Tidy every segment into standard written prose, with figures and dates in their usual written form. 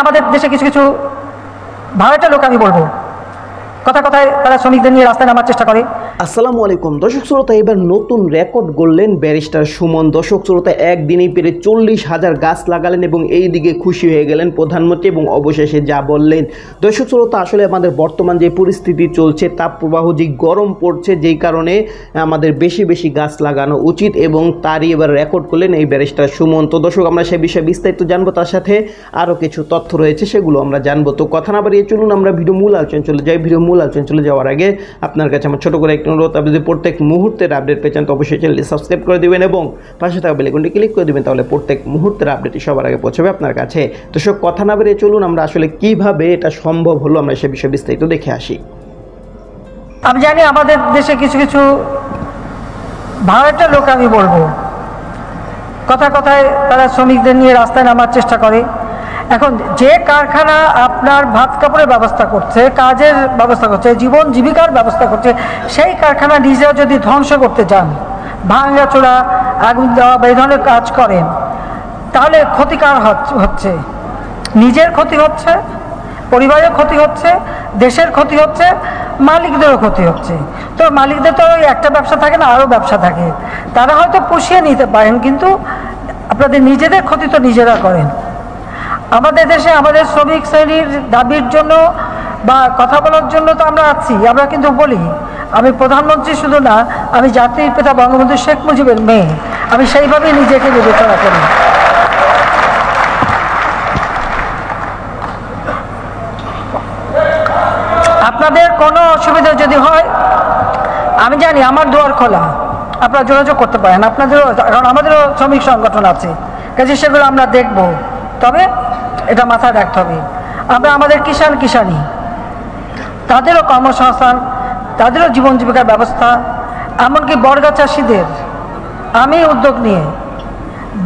আমাদের দেশে কিছু কিছু ভাড়াটা লোক আমি বলবো কথা কথায় তারা শ্রমিকদের নিয়ে রাস্তায় নামার চেষ্টা করে। আসসালামু আলাইকুম দর্শক শ্রোতা, এবার নতুন রেকর্ড গড়লেন ব্যারিস্টার সুমন। দর্শক শ্রোতা, একদিনেই পেরে 40,000 গাছ লাগালেন এবং এই দিকে খুশি হয়ে গেলেন প্রধানমন্ত্রী এবং অবশেষে যা বললেন। দর্শক শ্রোতা, আসলে আমাদের বর্তমান যে পরিস্থিতি চলছে, তাপপ্রবাহ যে গরম পড়ছে, যেই কারণে আমাদের বেশি বেশি গাছ লাগানো উচিত এবং তারই এবার রেকর্ড করলেন এই ব্যারিস্টার সুমন। তো দর্শক, আমরা সে বিষয়ে বিস্তারিত জানবো, তার সাথে আরও কিছু তথ্য রয়েছে সেগুলো আমরা জানবো। তো কথা না বাড়িয়ে চলুন আমরা ভিডিও মূল আলোচনা চলে যাই। ভিডিও মূল আলোচনা চলে যাওয়ার আগে আপনার কাছে আমার ছোট করে একটি অনুরোধ, আপনি যদি প্রত্যেক মুহূর্তের আপডেট পেয়ে চান তো অবশ্যই চ্যানেলটি সাবস্ক্রাইব করে দেবেন এবং পাশে থাকা বেল আইকনটি ক্লিক করে দেবেন, তাহলে প্রত্যেক মুহূর্তের আপডেটটি সবার আগে পৌঁছাবে আপনার কাছে। তো সব কথা না বেরিয়ে চলুন আমরা আসলে কিভাবে এটা সম্ভব হলো আমরা সে বিষয়ে বিস্তারিত দেখে আসি। আমি জানি আমাদের দেশে কিছু কিছু ভাড়াটা লোক আমি বলবো কথা কথায় তারা শ্রমিকদের নিয়ে রাস্তায় নামার চেষ্টা করে। এখন যে কারখানা আপনার ভাত কাপড়ের ব্যবস্থা করছে, কাজের ব্যবস্থা করছে, জীবন জীবিকার ব্যবস্থা করছে, সেই কারখানা নিজেও যদি ধ্বংস করতে যান, ভাঙা চোরা আগুন দেওয়া বা এই ধরনের কাজ করেন, তাহলে ক্ষতিকার হচ্ছে, নিজের ক্ষতি হচ্ছে, পরিবারের ক্ষতি হচ্ছে, দেশের ক্ষতি হচ্ছে, মালিকদেরও ক্ষতি হচ্ছে। তো মালিকদের তো ওই একটা ব্যবসা থাকে না, আরও ব্যবসা থাকে, তারা হয়তো পুষিয়ে নিতে পারেন, কিন্তু আপনাদের নিজেদের ক্ষতি তো নিজেরা করেন। আমাদের দেশে আমাদের শ্রমিক শ্রেণীর দাবির জন্য বা কথা বলার জন্য তো আমরা আছি, আমরা কিন্তু বলি। আমি প্রধানমন্ত্রী শুধু না, আমি জাতির পিতা বঙ্গবন্ধু শেখ মুজিবের মেয়ে, আমি সেইভাবেই নিজেকে বিবেচনা করি। আপনাদের কোনো অসুবিধা যদি হয়, আমি জানি আমার দুয়ার খোলা, আপনারা যোগাযোগ করতে পারেন, আপনাদেরও, কারণ আমাদেরও শ্রমিক সংগঠন আছে, কাজে সেগুলো আমরা দেখব। তবে এটা মাথায় রাখতে হবে, আমরা আমাদের কিষানি তাদেরও কর্মসংস্থান, তাদেরও জীবন জীবিকার ব্যবস্থা, এমনকি বর্গা চাষিদের আমি উদ্যোগ নিয়ে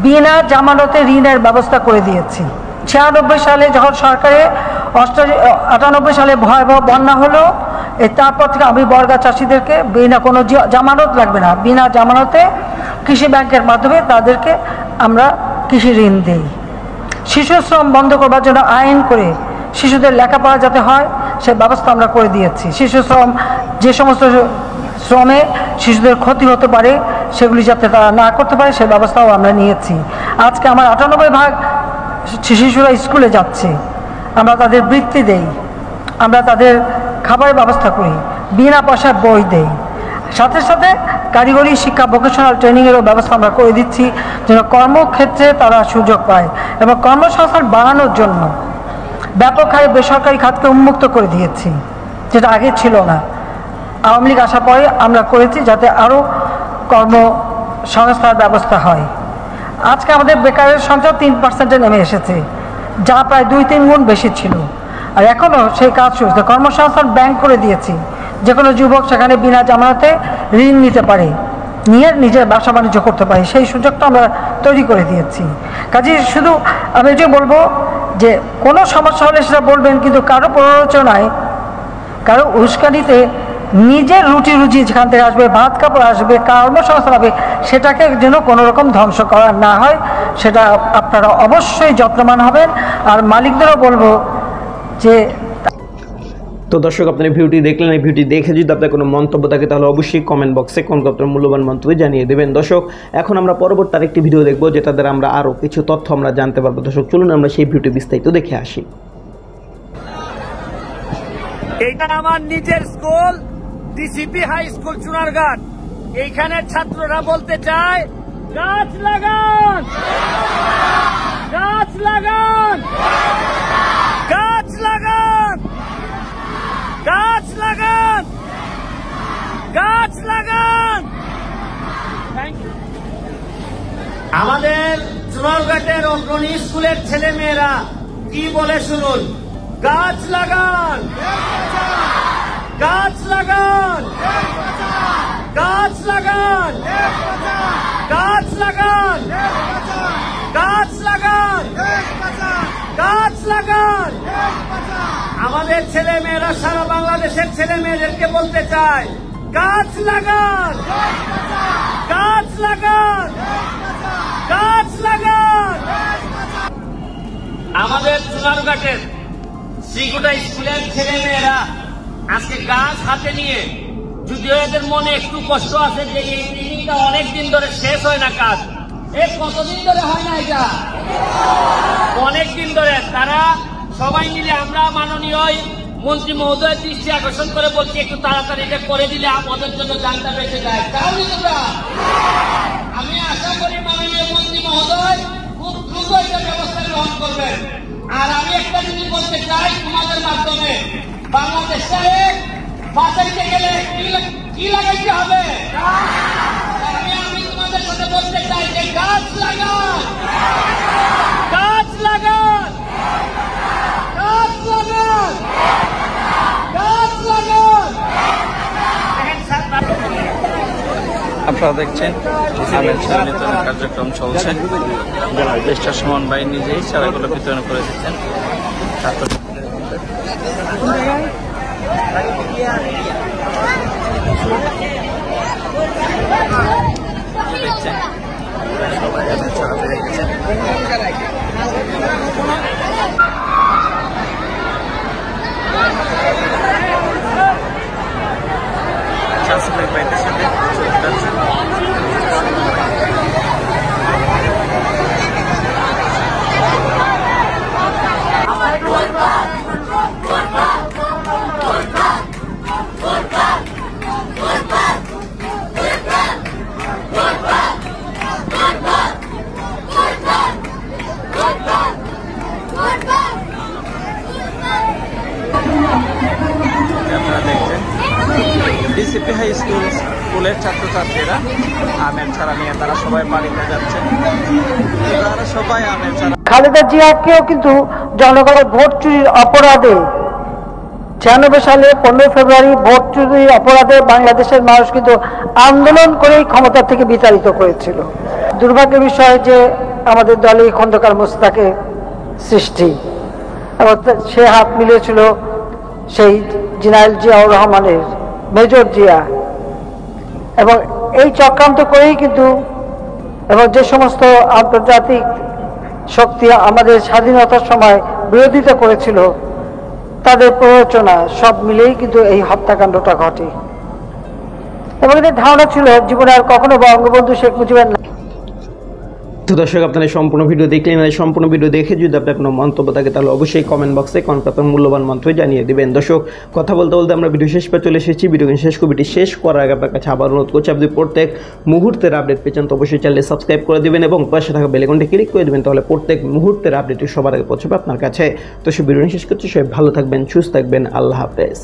বিনা জামানতে ঋণের ব্যবস্থা করে দিয়েছি। 96 সালে যখন সরকারে 98 সালে ভয়াবহ বন্যা হলো, তারপর থেকে আমি বর্গা চাষিদেরকে বিনা কোনো জামানত লাগবে না, বিনা জামানতে কৃষি ব্যাংকের মাধ্যমে তাদেরকে আমরা কৃষি ঋণ দিই। শিশু শ্রম বন্ধ করবার জন্য আইন করে শিশুদের লেখাপড়া যাতে হয় সে ব্যবস্থা আমরা করে দিয়েছি। শিশু শ্রম, যে সমস্ত শ্রমে শিশুদের ক্ষতি হতে পারে সেগুলি যাতে তারা না করতে পারে সে ব্যবস্থাও আমরা নিয়েছি। আজকে আমার 98% শিশুরা স্কুলে যাচ্ছে, আমরা তাদের বৃত্তি দেই, আমরা তাদের খাবারের ব্যবস্থা করি, বিনা পয়সায় বই দেই, সাথে সাথে কারিগরি শিক্ষা ভোকেশনাল ট্রেনিংয়েরও ব্যবস্থা আমরা করে দিচ্ছি যেন কর্মক্ষেত্রে তারা সুযোগ পায়। এবং কর্মসংস্থান বাড়ানোর জন্য ব্যাপক হারে বেসরকারি খাতকে উন্মুক্ত করে দিয়েছি, যেটা আগে ছিল না। আওয়ামী লীগ আসার পরে আমরা করেছি যাতে আরও কর্মসংস্থার ব্যবস্থা হয়। আজকে আমাদের বেকারের সংখ্যা 3% নেমে এসেছে, যা প্রায় 2-3 গুণ বেশি ছিল। আর এখনও সেই কাজ শুরু, কর্মসংস্থান ব্যাংক করে দিয়েছি, যে কোনো যুবক সেখানে বিনা জামানতে ঋণ নিতে পারে, নিয়ে নিজের ব্যবসা বাণিজ্য করতে পারে, সেই সুযোগটা আমরা তৈরি করে দিয়েছি। কাজে শুধু আমি এটাই বলবো যে কোনো সমস্যা হলে সেটা বলবেন, কিন্তু কারো প্ররোচনায়, কারো উস্কানিতে নিজের রুটি রুজি যেখান থেকে আসবে, ভাত কাপড় আসবে, কর্মসংস্থান হবে, সেটাকে যেন কোনো রকম ধ্বংস করা না হয়, সেটা আপনারা অবশ্যই যত্নবান হবেন। আর মালিকদেরও বলবো যে। তো দর্শক, আপনার ভিডিওটি দেখলেন, এই ভিডিওটি দেখে যদি আপনার কোনো মন্তব্য থাকে তাহলে অবশ্যই কমেন্ট বক্সে আপনার মূল্যবান মন্তব্য জানিয়ে দেবেন। দর্শক, এখন আমরা পরবর্তী আরেকটি ভিডিও দেখবো যেটা দ্বারা আমরা আরও কিছু তথ্য আমরা জানতে পারবো। দর্শক, চলুন আমরা সেই ভিডিওটি বিস্তারিত দেখে আসি। এটা আমার নিজের school, DCP high school Chunarughat. এইখানে ছাত্ররা বলতে চায় গাছ লাগান, গাছ লাগান, গাছ লাগান, গাছ লাগান, গাছ লাগান। আমাদের চুনারঘাটের অগ্রণী স্কুলের ছেলে মেয়েরা কি বলে শুনুন, গাছ লাগান, গাছ লাগান, গাছ লাগান, গাছ লাগান, গাছ লাগান, গাছ লাগান। আমাদের ছেলে মেয়েরা সারা বাংলাদেশের ছেলে মেয়েদেরকে বলতে চায় গাছ লাগান, গাছ লাগান, গাছ লাগান। আমাদের সোনারঘাটের শ্রীগুটা স্কুলের ছেলে মেয়েরা আজকে গাছ হাতে নিয়ে, যদিও এদের মনে একটু কষ্ট আছে যে এই ট্রেনিংটা অনেকদিন ধরে শেষ হয় না, কাজ কতদিন ধরে হয় না, এটা অনেকদিন ধরে। তারা সবাই মিলে আমরা মাননীয় মন্ত্রী মহোদয়ের দৃষ্টি আকর্ষণ করে বলছি একটু তাড়াতাড়ি এটা করে দিলে আমাদের জন্য জানটা বেঁচে যায়। তাহলে তোমরা, আমি আশা করি মাননীয় মন্ত্রী মহোদয় খুব দ্রুত এটা ব্যবস্থা গ্রহণ করবেন। আর আমি একটা জিনিস বলতে চাই তোমাদের মাধ্যমে, বাংলাদেশে বাঁচাইতে গেলে কি লাগাইতে হবে? আমি তোমাদের সাথে বলতে চাই যে গাছ লাগান, গাছ লাগান, গাছ লাগান, গাছ লাগান। আপনারা দেখছেন আমের চারা বিতরণ কার্যক্রম চলছে। দেশটা সুমন ভাই নিজেই চারাগুলো বিতরণ করে দিচ্ছেন। সবাই আমের চারা পেয়ে গেছেন। চাষিভাই ভাইদের সাথে চলে যাচ্ছেন। আপনারা দেখছেন ডিসিপি হাই স্কুলের ছাত্রছাত্রীরা আমের চারা নিয়ে তারা সবাই বাড়িতে যাচ্ছেন। তারা সবাই আমের চারা। খালেদা জিয়াকেও কিন্তু জনগণের ভোট চুরির অপরাধে 96 সালে 15 ফেব্রুয়ারি ভোট চুরির অপরাধে বাংলাদেশের মানুষ কিন্তু আন্দোলন করেই ক্ষমতা থেকে বিতাড়িত করেছিল। দুর্ভাগ্যের বিষয় যে আমাদের দলে খন্দকার মোস্তাকের সৃষ্টি, এবং সে হাত মিলিয়েছিল সেই জেনারেল জিয়াউর রহমানের, মেজর জিয়া, এবং এই চক্রান্ত করেই কিন্তু, এবং যে সমস্ত আন্তর্জাতিক শক্তি আমাদের স্বাধীনতার সময় বিরোধিতা করেছিল তাদের প্ররোচনা সব মিলেই কিন্তু এই হত্যাকাণ্ডটা ঘটে। এবং এদের ধারণা ছিল জীবনে আর কখনো বঙ্গবন্ধু শেখ মুজিবের। তো দর্শক, আপনারা সম্পূর্ণ ভিডিও দেখলেন। সম্পূর্ণ ভিডিও দেখে যদি আপনার কোনো মন্তব্য থাকে তাহলে অবশ্যই কমেন্ট বক্সে আপনার মূল্যবান মন্তব্য জানিয়ে দেবেন। দর্শক, কথা বলতে বলতে আমরা ভিডিও শেষ পর্যন্ত চলে এসেছি। ভিডিওটি শেষ করার আগে আপনার কাছে আবার অনুরোধ করছি, আপনি প্রত্যেক মুহূর্তের আপডেট পেয়েছেন তো অবশ্যই চ্যানেলে সাবস্ক্রাইব করে দেবেন এবং পাশে থাকা বেল আইকনটি ক্লিক করে দেবেন, তাহলে প্রত্যেক মুহূর্তের আপডেটটি সবার আগে পৌঁছবে আপনার কাছে। তো সে ভিডিও শেষ করছি, সবাই ভালো থাকবেন, সুস্থ থাকবেন, আল্লাহ হাফেজ।